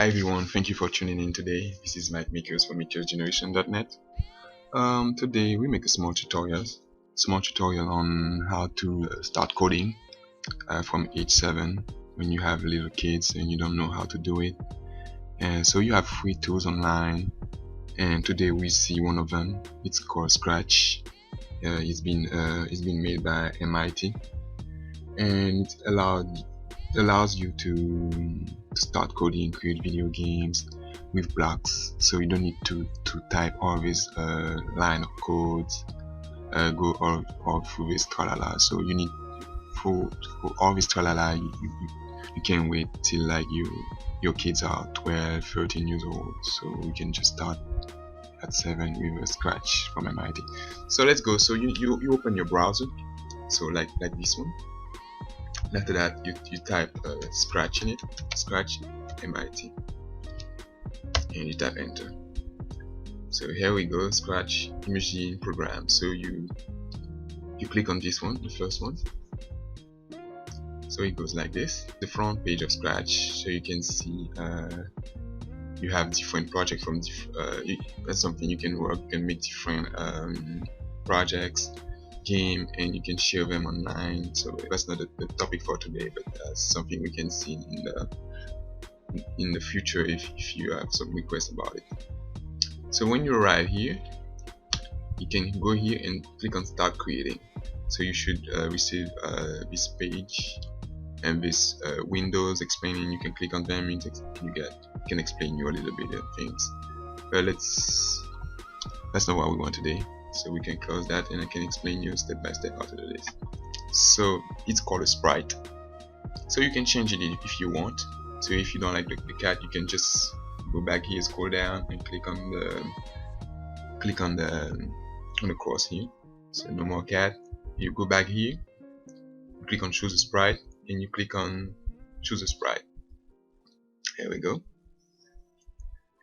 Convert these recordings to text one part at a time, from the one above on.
everyone, thank you for tuning in today. This is Mike Makers from makersgeneration.net. Today we make a small tutorial on how to start coding from age 7 when you have little kids and you don't know how to do it. And so you have free tools online, and today we see one of them. It's called Scratch. It's been made by MIT, and it allows you to start coding, create video games with blocks, so you don't need to type all this line of codes, go all through this tralala. So you need for all this tralala, you can wait till like your kids are 12, 13 years old, so you can just start at 7 with a Scratch from MIT. So let's go. So you open your browser, so like this one. After that, you type Scratch in it, Scratch MIT, and you tap enter. So here we go, Scratch Machine Program. So you click on this one, the first one. So it goes like this, the front page of Scratch. So you can see you have different projects from that's something you can work. You can make different projects, game, and you can share them online. So that's not the topic for today, but that's something we can see in the future if you have some requests about it. So when you arrive here, you can go here and click on Start Creating. So you should receive this page and this windows explaining. You can click on them and can explain you a little bit of things. But that's not what we want today. So we can close that, and I can explain you step by step how to do this. So it's called a sprite. So you can change it if you want. So if you don't like the cat, you can just go back here, scroll down, and click on the cross here. So no more cat. You go back here, you click on choose a sprite, and you click on choose a sprite. Here we go.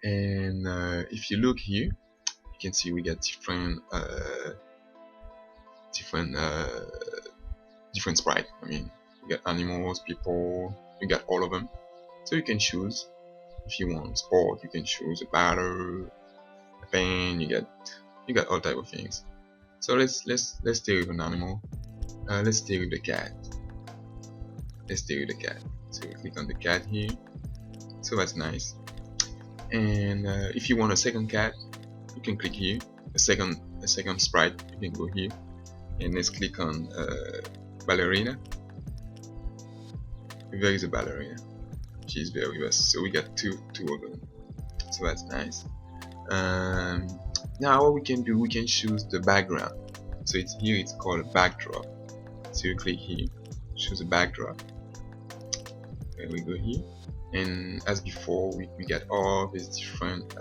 And if you look here, you can see we get different sprite. I mean, you got animals, people, you got all of them. So you can choose if you want sport. You can choose a battle, a pen. You got all type of things. So let's stay with an animal. Let's stay with the cat. So you click on the cat here. So that's nice. And if you want a second cat, you can click here. A second sprite, you can go here, and let's click on ballerina. There is a ballerina. She's there with us. So we got two of them. So that's nice. Now what we can do, we can choose the background. So it's called a backdrop. So you click here, choose a backdrop. There we go here. And as before, we got all these different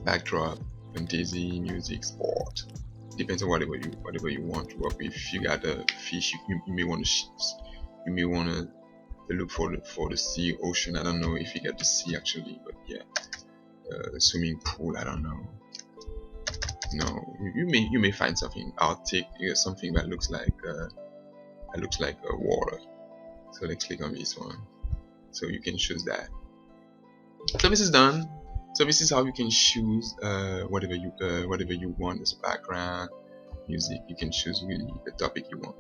backdrop, fantasy, music, sport. Depends on whatever you want to work with. If you got a fish, you may want to look for the sea, ocean. I don't know if you got the sea actually, but yeah, swimming pool. I don't know. No, you may find something Arctic, something that looks like water. So let's click on this one. So you can choose that. So this is done. So this is how you can choose whatever you want as a background, music. You can choose really the topic you want.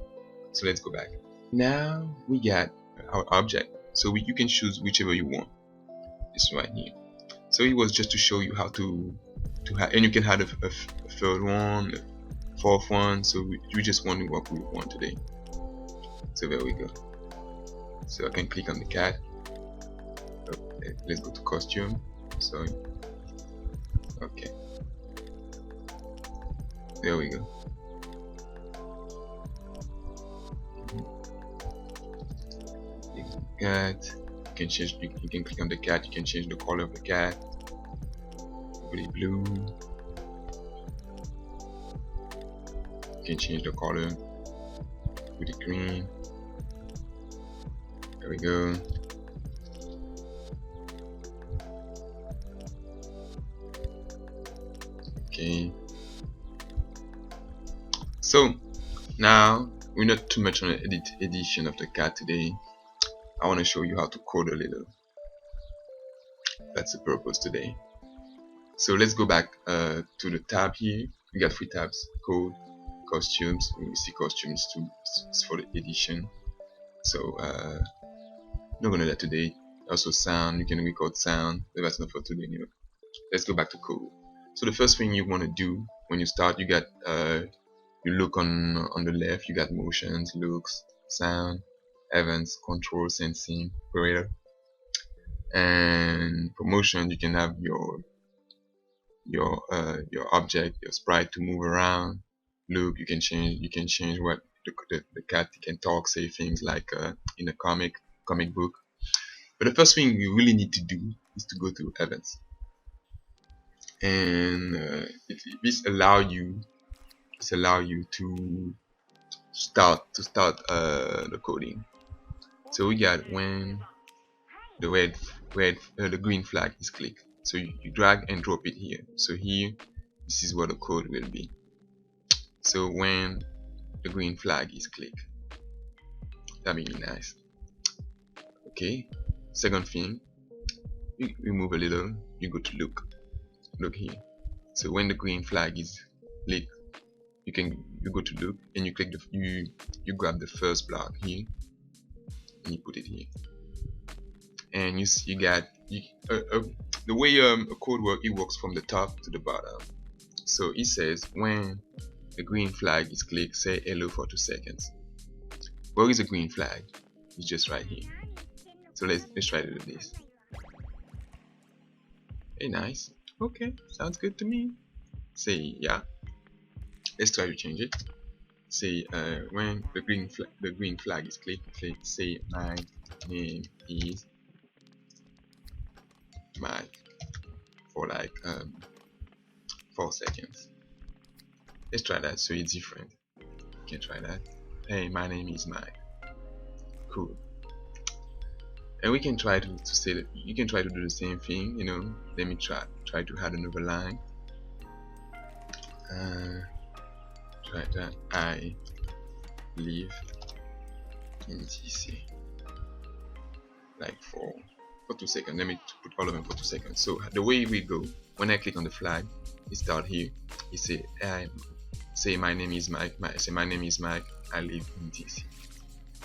So let's go back. Now we got our object. So you can choose whichever you want. This right here. So it was just to show you how to have, and you can have a third one, a fourth one. So we just want to work with one today. So there we go. So I can click on the cat. Okay, let's go to costume. Sorry. Okay. There we go. Cat. You can change. You can click on the cat. You can change the color of the cat. Really blue. You can change the color. Really green. There we go. Okay. So now we're not too much on the edition of the cat today. I want to show you how to code a little. That's the purpose today. So let's go back to the tab here. We got 3 tabs: code, costumes. We see costumes too. It's for the edition. So not gonna do that today. Also sound, you can record sound, but that's not for today anyway. Let's go back to code. So the first thing you want to do when you start, you got you look on the left, you got motions, looks, sound, events, control, sensing, operator. And for motion, you can have your object, your sprite to move around. Look, you can change what the cat can talk, say things like in a comic book. But the first thing you really need to do is to go to events, and this allow you to start the coding. So we got when the the green flag is clicked. So you drag and drop it here. So here, this is where the code will be. So when the green flag is clicked, that'd be nice. Okay. Second thing, you move a little. You go to look here. So when the green flag is clicked, you go to look and you click you grab the first block here and you put it here. And you got the way a code works. It works from the top to the bottom. So it says when the green flag is clicked, say hello for 2 seconds. Where is the green flag? It's just right here. So let's try to do this. Hey, nice. Okay, sounds good to me. Say yeah. Let's try to change it. Say when the green flag is clicked, say my name is Mike for like 4 seconds. Let's try that so it's different. You can try that. Hey, my name is Mike. Cool. And we can try to say that you can try to do the same thing, you know. Let me try to add another line. Try that. I live in DC. Like for 2 seconds. Let me put all of them for 2 seconds. So the way we go, when I click on the flag, it start here. You say my name is Mike. Say my name is Mike. I live in DC.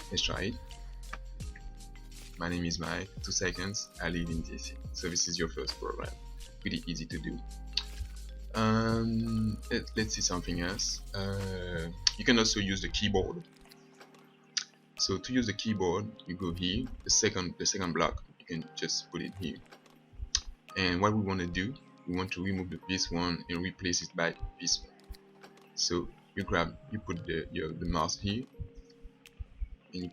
Let's try it. My name is Mike. 2 seconds. I live in DC. So this is your first program. Pretty easy to do. Let's see something else. You can also use the keyboard. So to use the keyboard, you go here. The second block, you can just put it here. And what we want to do, we want to remove this one and replace it by this one. So you put the mouse here, and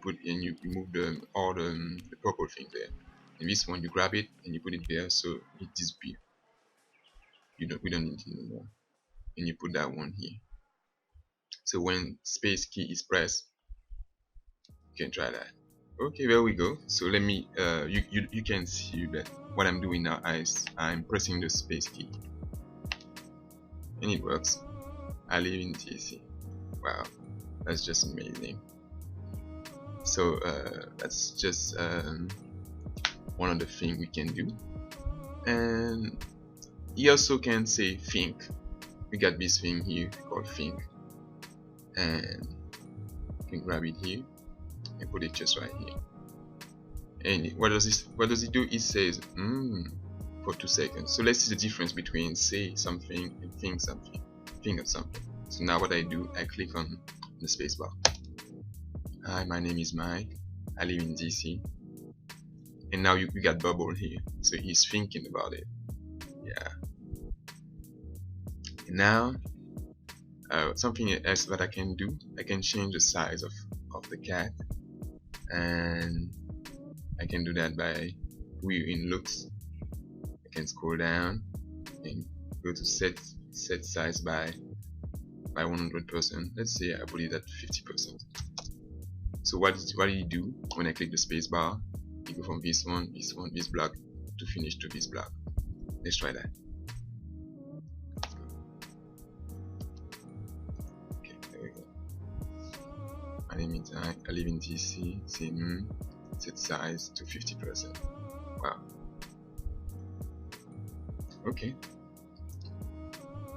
you move all the purple thing there. And this one you grab it and you put it there, so it disappears. We don't need it anymore. And you put that one here. So when space key is pressed, you can try that. Okay, there we go. So let me you can see that what I'm doing now is I'm pressing the space key, and it works. I live in DC. Wow, that's just amazing. So that's just one of the things we can do. And you also can say think. We got this thing here called think, and you can grab it here and put it just right here. And what does it do? It says for 2 seconds. So let's see the difference between say something and think of something. So now what I do, I click on the spacebar. Hi, my name is Mike. I live in DC. And now you got bubble here. So he's thinking about it. Yeah. And now something else that I can do, I can change the size of the cat, and I can do that by in looks. I can scroll down and go to set size by 100%. Let's say I put it at 50%. So what do you do when I click the space bar? You go from this block to finish to this block. Let's try that. Okay, there we go. My name is I live in DC. Say set size to 50%. Wow. Okay,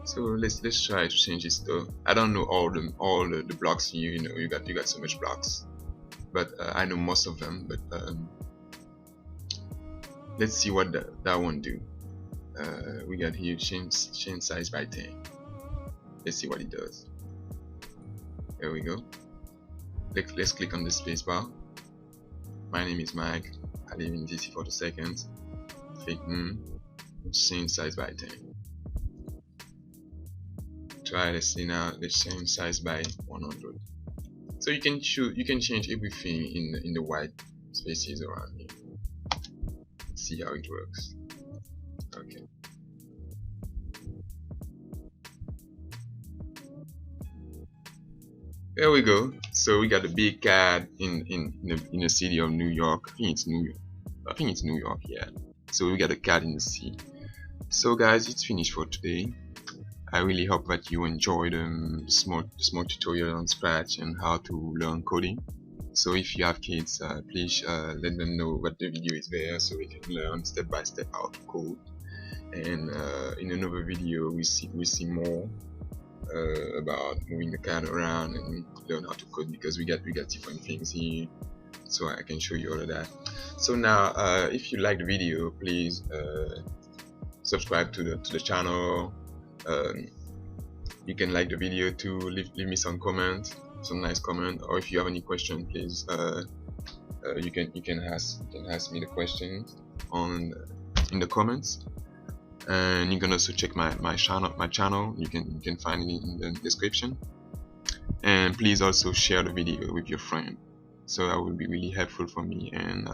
so let's try to change this though. I don't know all the blocks here. You got so much blocks, but I know most of them. But let's see what that one do. We got here change size by 10. Let's see what it does. There we go. Let's click on the space bar. My name is Mike. I live in DC for 2 seconds. Click change size by 10. Try, let's see now, let's change size by 100. So you can change everything in the white spaces around here. Let's see how it works. Okay. There we go. So we got a big cat in the city of New York. I think it's New York. I think it's New York, yeah. So we got a cat in the sea. So guys, it's finished for today. I really hope that you enjoyed the small tutorial on Scratch and how to learn coding. So if you have kids, please let them know that the video is there so they can learn step by step how to code. And in another video we see more about moving the cat around and learn how to code, because we got different things here, so I can show you all of that. So now if you like the video, please subscribe to the channel. You can like the video too, leave me some comments, some nice comment, or if you have any question, please you can ask me the questions in the comments. And you can also check my channel. You can find it in the description. And please also share the video with your friend, so that will be really helpful for me, and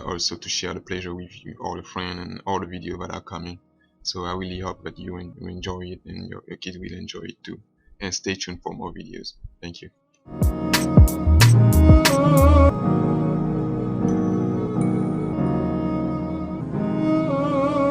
also to share the pleasure with you, all the friends and all the videos that are coming. So I really hope that you enjoy it, and your kids will enjoy it too. And stay tuned for more videos. Thank you.